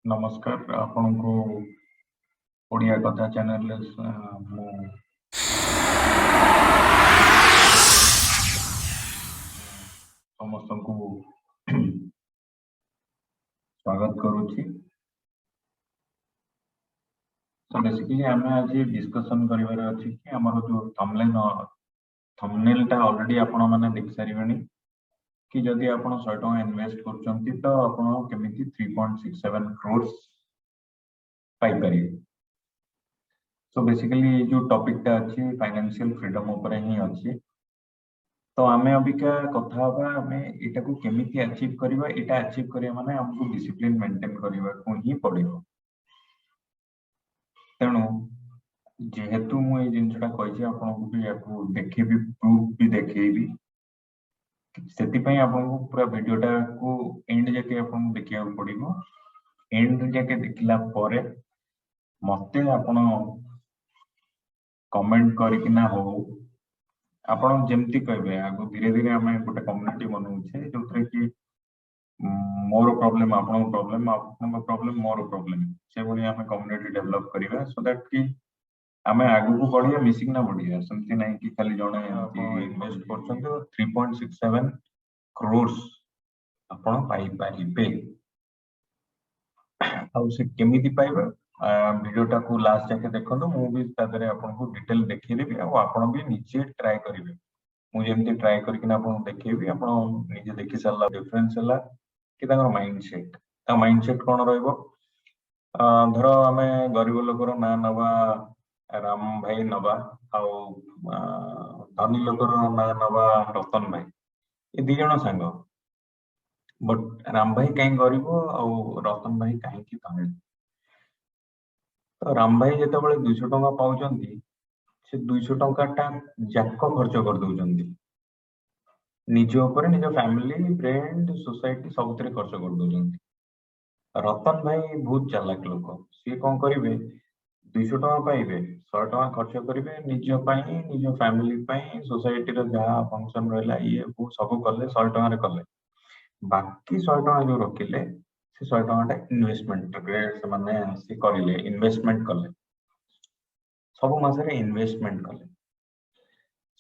नमस्कार आपण को ओडिया कथा चैनल मु समस्त को स्वागत करूची। तो बेसिकली आमे आज डिस्कशन करिवार अछि कि हमर जो थंबनेल टा ऑलरेडी आपण माने देख सारिबेनी कि जदि आपण 100 टका इन्वेस्ट करचंती तो आपण केमिति 3.67 crores पाई पारी। सो बेसिकली जो टॉपिक टा अछि फाइनेंशियल फ्रीडम ऊपर ही अछि। तो आमे अबिका कथा बा आमे एटा को केमिति अचीव करबा, एटा अचीव करिया माने हमको डिसिप्लिन मेंटेन करबा को ही पड़िबो। तेणु जेहेतु मु ए जिनसटा कहिछि आपण को भी याकू देखिबी, प्रूफ भी देखैबी, सेति पई आपण को पूरा वीडियोटा को एंड जाके आपण देखिया पड़िबो। एंड जाके देखला परे मते आपण कमेंट करिकिना हो आपण जेमति कहबे आगो धीरे धीरे हमें गोटे कम्युनिटी बनौछे जोथरे कि मोर प्रॉब्लम आपण प्रॉब्लम मोर प्रॉब्लम से बणी हमें कम्युनिटी डेवलप करिवा सो दैट कि हमें आगु को बढ़िया मिसिंग ना बढ़िया समथि नहीं कि खाली जणे इन्वेस्ट करछन 3.67 crores आपण पाई पारिबे। आ से केमिति पाइबा वीडियोटा को लास्ट जाके देखो मु भी तादरे आपन को डिटेल देखि देबी आ आपन भी निजे ट्राई करिवे। मु जेमति ट्राई करकिना आपन देखिबी आपन निजे देखि साला डिफरेंस हला कि ताकर माइंडसेट ता माइंडसेट कोन रहइबो। धरो हमें गरीब लोकर ना नवा राम भाई नवा आ धनी लोकर ना नवा रतन भाई ए दी जण संग बट राम भाई कहीं गरीब आ रतन भाई कहीं की धनी। तो राम भाई जेते बळे 200 टका पाउचंती से 200 टका जाक खर्च कर दउचंती निज ऊपर निज फैमिली फ्रेंड सोसाइटी सबुतरे खर्च कर दउचंती। रतन भाई बहुत चालाक लोक सी कोन करिवे 200 टका पाइबे 100 टका खर्च करिवे निज पई निज फैमिली पई सोसाइटी रो जहा फंक्शन रहला ये वो सब करले 100 टका रे करले बाकी 100 टका जो रखिले से 100 टका इन्वेस्टमेंट रे से माने से करिले इन्वेस्टमेंट करले सब मासरे इन्वेस्टमेंट करले।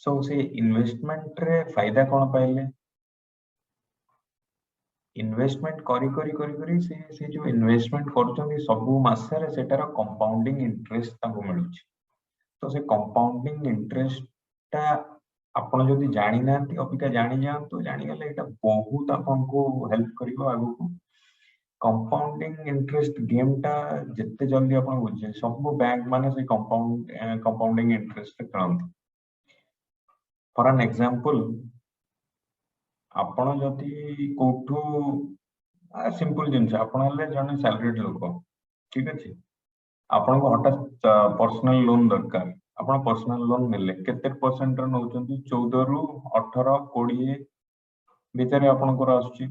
सो से इन्वेस्टमेंट रे फायदा कोन पाइले इन्वेस्टमेंट करी करी करी करी से जो इन्वेस्टमेंट करछन सब मासरे सेटार कंपाउंडिंग इंटरेस्ट ताको मिलुची। तो से कंपाउंडिंग इंटरेस्ट ता आपण जदि जानि नांती अबिका जानि जांतु जानि गले एटा बहुत आपन को हेल्प करिवो आगु को। कंपाउंडिंग इंटरेस्ट गेम टा जत्ते जल्दी आपण बुझे सब बैंक माने से कंपाउंडिंग इंटरेस्ट करंती। फॉर एन एग्जांपल आपण जदि कोठू सिंपल जिंस आपण हले जने सैलरीड लोक ठीक अछि आपण को हठात पर्सनल लोन दरकार आपण पर्सनल लोन मिले केते परसेंट नउचंती 14 रु 18 20 भीतर आपण को आसुची।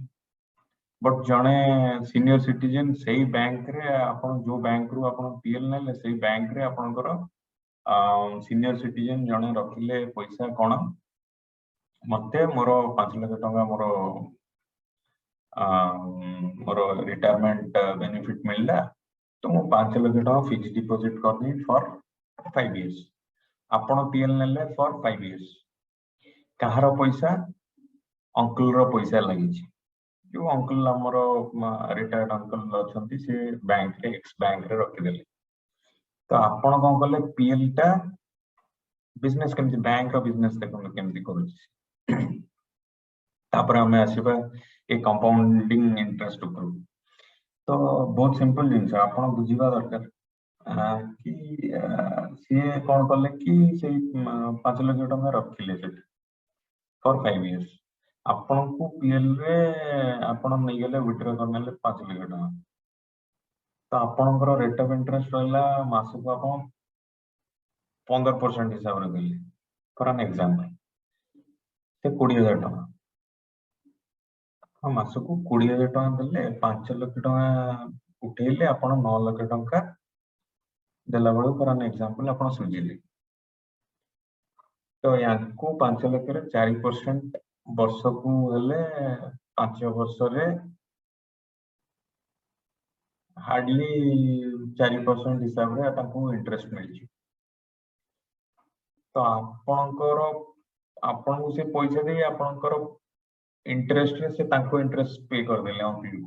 बट जने सीनियर सिटीजन सेही बैंक रे आपण जो बैंक रु आपण पीएल नेले सेही बैंक रे आपण को सीनियर सिटीजन जने रखिले पैसा कोन मते मोर 5 लाख टका मोर रिटायरमेंट बेनिफिट मिलला तो मु 5 लाख टका फिक्स डिपॉजिट करनी फॉर 5 इयर्स आपण पीएल नेले फॉर 5 इयर्स कहार पैसा अंकल रो पैसा लागि छी जो अंकल हमरो रिटायर्ड अंकल अछंती से बैंक रे एक्स बैंक रे रखि देले। तो आपण कोन करले पीएल टा बिजनेस केमति बैंक रो बिजनेस देखो केमति करूची तापर हमें आसीबा ए कंपाउंडिंग इंटरेस्ट ऊपर। तो बहुत सिंपल जिंस आपण बुझिबा दरकार कि सी कोन करले कि से 5 लाख टका रखिले सेठी फॉर 5 इयर्स आपण को पीएल रे आपण नै गेले विथड्रॉ करनेले 5 लाख टका तो आपणकर रेट ऑफ इंटरेस्ट रहला मास को आपण 15% हिसाब रे देले फॉर एन एग्जांपल से 20000 टका हम मास को 20000 टका देले 5 लाख टका उठेले आपण 9 लाख टका देला बळे फॉर एन एग्जांपल आपण सुझिले। तो याको 5 लाख रे 4% वर्ष को हेले 5 वर्ष रे हार्डली 4% हिसाब रे ताकू इंटरेस्ट मिल तो आपणकर आपन से पैसा दे आपणकर इंटरेस्ट रे से ताको इंटरेस्ट पे कर देले ओनली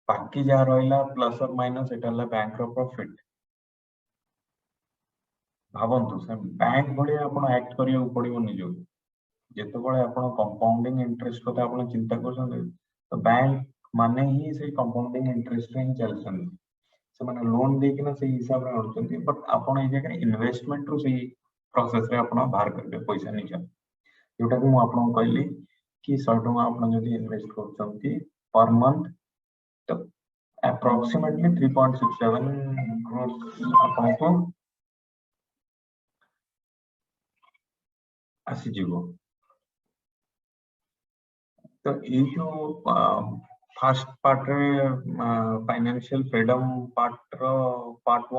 बाकी जहाँ रहिला प्लस और माइनस एटा ला बैंक रो प्रॉफिट भावंतु से बैंक भली आपण एक्ट करियो पड़िबो निजो जेतेबेले आपण कंपाउंडिंग इंटरेस्ट कथा आपण चिंता करछन तो बैंक माने ही से कंपाउंडिंग इंटरेस्ट रे ही चलछन से माने लोन दे कि ना से हिसाब रे करछन बट आपण ए जगह इन्वेस्टमेंट रो से प्रोसेस रे आपण बाहर करबे पैसा निजा जोटा कि मु आपण कहली कि 100 टका आपण जदी इन्वेस्ट करछंती पर मंथ तो approximately 3.67 crores आपको आसीजिवो तो ये जो फर्स्ट पार्ट रे फाइनेंशियल फ्रीडम पार्ट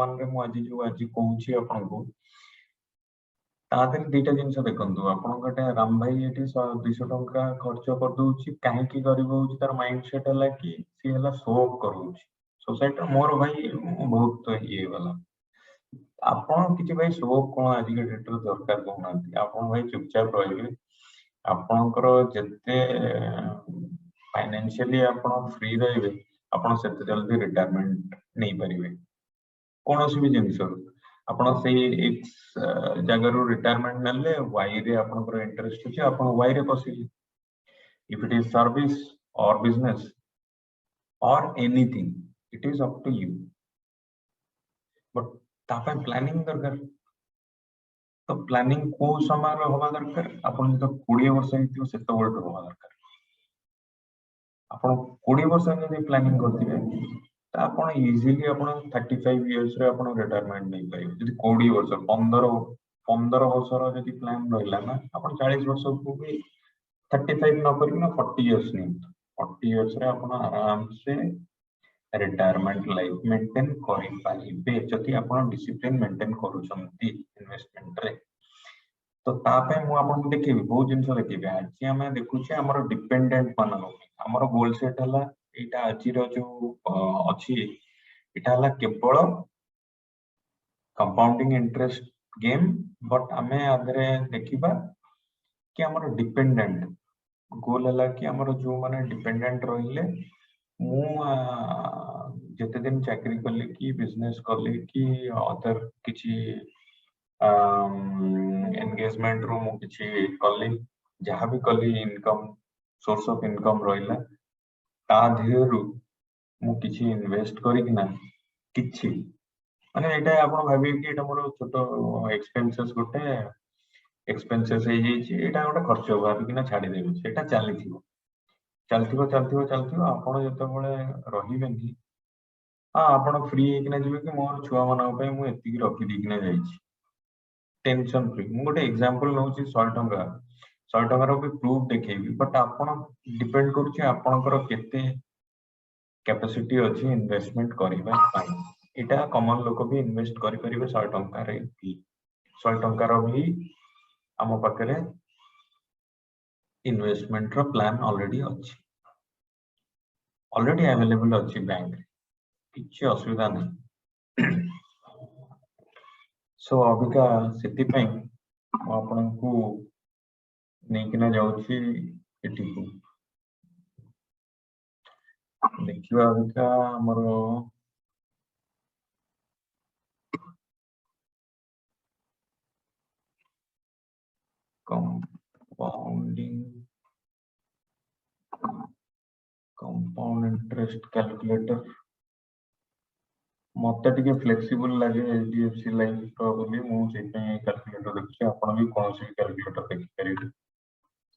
1 रे मु आज जो आज कहूची आपन को तादर दुईटा जिनस देखंतु आपन गटे राम भाई एटी 200 टंका खर्च कर दउची काहे की गरीब होउची तार माइंडसेट हला कि सी हला शो ऑफ करूची सोसाइटी मोर भाई बहुत ये वाला आपण किछि भाई शो ऑफ कोन आज के डेट रे दरकार कोनांती आपण भाई चुपचाप रहिबे आपणकर जते फाइनेंशियली आपण फ्री रहिबे आपण सेते जल्दी रिटायरमेंट नै परिबे कोनोसी भी जिंस आपण से एक जगह रो रिटायरमेंट नले वाई रे आपणकर इंटरेस्ट अछि आपण वाई रे पसिली if it is service or business or anything it is up to you but तापे प्लानिंग दरकार तो प्लानिंग को समय होगा दरकार आपण तो 20 वर्ष हेतियो सेते वर्ष होगा दरकार आपण 20 वर्ष जदी प्लानिंग करथिबे त आपण इजीली आपण 35 इयर्स रे आपण रिटायरमेंट नै पाइबे जदी 20 वर्ष 15 वर्ष रो जदी प्लान रहला ना आपण 40 वर्ष को भी 35 न करी ना 40 इयर्स नै 40 इयर्स रे आपण आराम से रिटायरमेंट लाइफ मेंटेन करि पाइबे जति आपण डिसिप्लिन मेंटेन करूछंती इन्वेस्टमेंट रे तो तापे मु आपन को देखिबे बहुत जिंस देखिबे आज हम देखुछे हमर डिपेंडेंट मानन हमर गोल सेट हला एटा आज रो जो अछि एटा हला केवल कंपाउंडिंग इंटरेस्ट गेम बट हमें आदरे देखिबा कि हमर डिपेंडेंट गोल हला कि हमर जो माने डिपेंडेंट रहिले मु जते दिन चाकरी करले कि बिजनेस करले कि अदर किछि एंगेजमेंट रो मु किछि करले जहां भी करले इनकम सोर्स ऑफ इनकम रहिला ता धेरु मु किछि इन्वेस्ट करि कि ना किछि माने एटा आपण भाबी कि एटा मोर छोटो एक्सपेंसेस गोटे एक्सपेंसेस हे जे छि एटा गोटे खर्च भाबी कि ना छाडी देबे सेटा चलथिबो आपण जते बळे रहिबेनी हां आपण फ्री हे कि ना जिवे कि मोर छुआ मानक पे मु एति कि रखि दी कि ना जाईछि टेंशन फ्री मु गोटे एग्जांपल नउछि 100 टंका रो भी प्रूफ देखेबी बट आपण डिपेंड करूछि आपणकर केते कैपेसिटी अछि इन्वेस्टमेंट करिबा पाई एटा कॉमन लोक भी इन्वेस्ट करि परिबे 100 टंका रे भी 100 टंका रो भी हम पाखरे इन्वेस्टमेंट रो प्लान ऑलरेडी अवेलेबल अछि बैंक रे किछि असुविधा नै सो अबिका सेति पई आपण को नेकिना जाउछि एटी को देखिवा अबिका हमर कंपाउंड इंटरेस्ट कैलकुलेटर मते टिके फ्लेक्सिबल लागे एचडीएफसी लाइफ रो बोली मु से कैलकुलेटर देखि आपण भी कोन से कैलकुलेटर देखि परिबे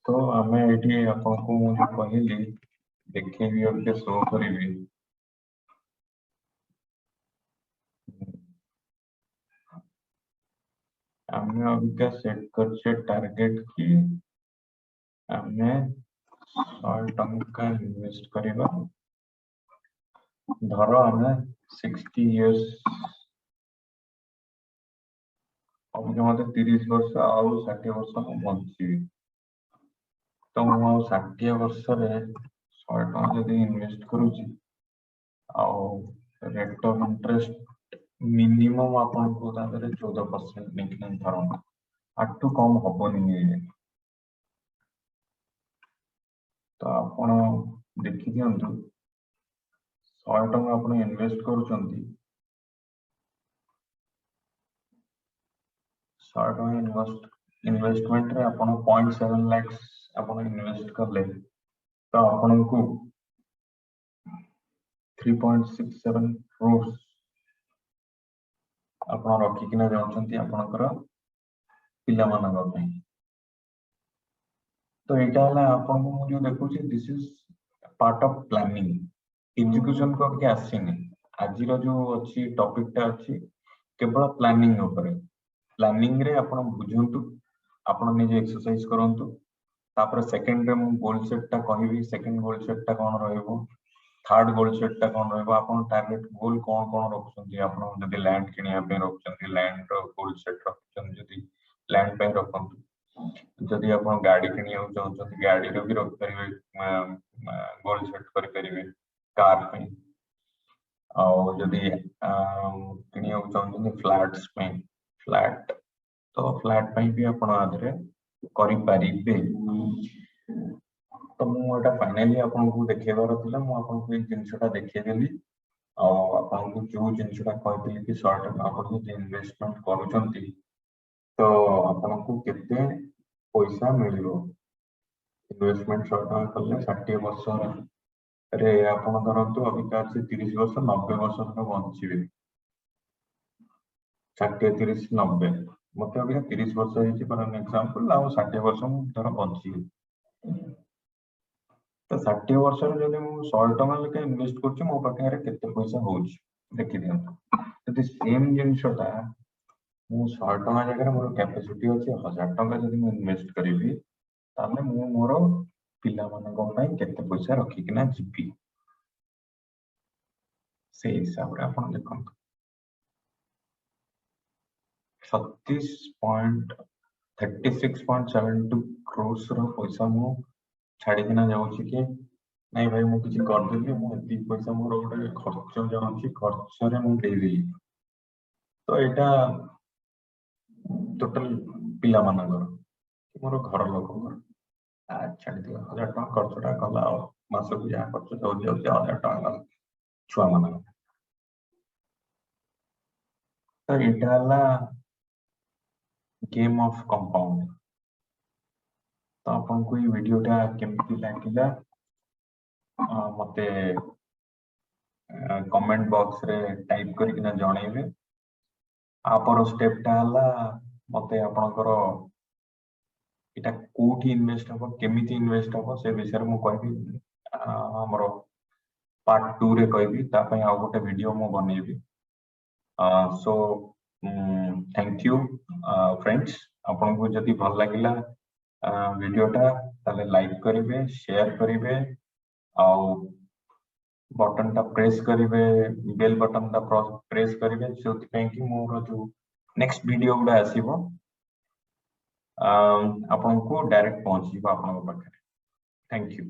तो हमें एटी आपण को मु कहली देखे भी और के शो करिवे हमें अभी का सेट कर टारगेट की हमें 100 टंका इन्वेस्ट करिबा धरो हमें 60 इयर्स अब जो मते 30 वर्ष आउ 60 वर्ष बंची तो मु 60 वर्ष रे 100 टंका जदी इन्वेस्ट करूची आउ रेट ऑफ इंटरेस्ट मिनिमम आपको 14% निकल धरना आठू कम हबनी तो आपण देखि दियंतु 100 टका आपण इन्वेस्ट करूचंती 100 टका इन्वेस्टमेंट रे आपण 0.7 लाख आपण इन्वेस्ट करले तो आपण को 3.67 crores आपण रखी किना जाउचंती आपनकर पिला मानक पई तो एटा हला आपन को जो देखुची this is part of planning education को के आसीनी आज रो जो अछि टॉपिक टा अछि केवल प्लानिंग ऊपर प्लानिंग रे आपण बुझंतु आपण निजे एक्सरसाइज करंतु तापर सेकंड रे मु गोल सेट टा कहबी सेकंड गोल सेट टा कोन रहइबो थर्ड गोल सेट टा कोन रहइबो आपण टारगेट गोल कोन कोन रखछंती आपण जदी लैंड किनिया पे रखछंती लैंड रो गोल सेट रखछंती जदी लैंड पे रखंतु जदि आप गाड़ी किनिया चाहते गाड़ी रो भी रख परिवे गोल सेट कर परिवे कार पे और जदि किनिया चाहते फ्लैट्स पे फ्लैट तो फ्लैट पे भी आपण आधरे करि परिबे तो मु एटा फाइनली आपन को देखेबार थिला मु आपन को एक जिंसटा देखै देली आ आपन को जो जिंसटा कहथिली कि शॉर्ट आपन जो इन्वेस्टमेंट करूचंती तो आपन को केते पैसा मिलियो इन्वेस्टमेंट शॉर्ट टर्म कले 60 वर्ष रे आपण धरंतु अभिका से 30 वर्ष 90 वर्ष तक बंचिबे 60 30 90 मते अभिका 30 वर्ष हेछि पर एन एग्जांपल आ 60 वर्ष मु धर बंचिबे तो 60 वर्ष रे जदि मु 100 टका लेके इन्वेस्ट करछि मो पाखे रे केते पैसा होछि देखि दियंतु यदि सेम जिंसटा मु 100 टका जगह मोर कैपेसिटी अछि 1000 टका जदि मु इन्वेस्ट करिवि तामे मु मोर पिला मानक पई केते पैसा रखि किना जिपी से हिसाब रे आपण देखंतु 36.72 crores रो पैसा मु छाडी किना जाउछि कि नहीं भाई मु किछि कर देली मु एति पैसा मोर गोटे खर्च जाउछि खर्च रे मु दे देली तो एटा टोटल पिला मानकर मोर घर लोककर छाड़ी दिया 1000 टका खर्चटा कला मास को जा खर्च जाउछि 1000 टका छुआ मानक तो एटा हला गेम ऑफ कंपाउंड तो आपन को ये वीडियोटा केमति लागिला मते कमेंट बॉक्स रे टाइप करिकिना जणैबे आपर स्टेपटा हला मते आपनकर इटा कोठी इन्वेस्ट हो केमिति इन्वेस्ट हो से विषय मु कहबी हमरो पार्ट 2 रे कहबी ता पय आ गोटे वीडियो मु बनेबी सो थैंक यू फ्रेंड्स आपन को जदी भल लागिला वीडियोटा ताले लाइक करिवे शेयर करिवे आ बटन टा प्रेस करिवे बेल बटन टा प्रेस करिवे सोति पय कि मोर जो नेक्स्ट वीडियो गुडा आसीबो आपन को डायरेक्ट पहुंची आपन पाखे थैंक यू।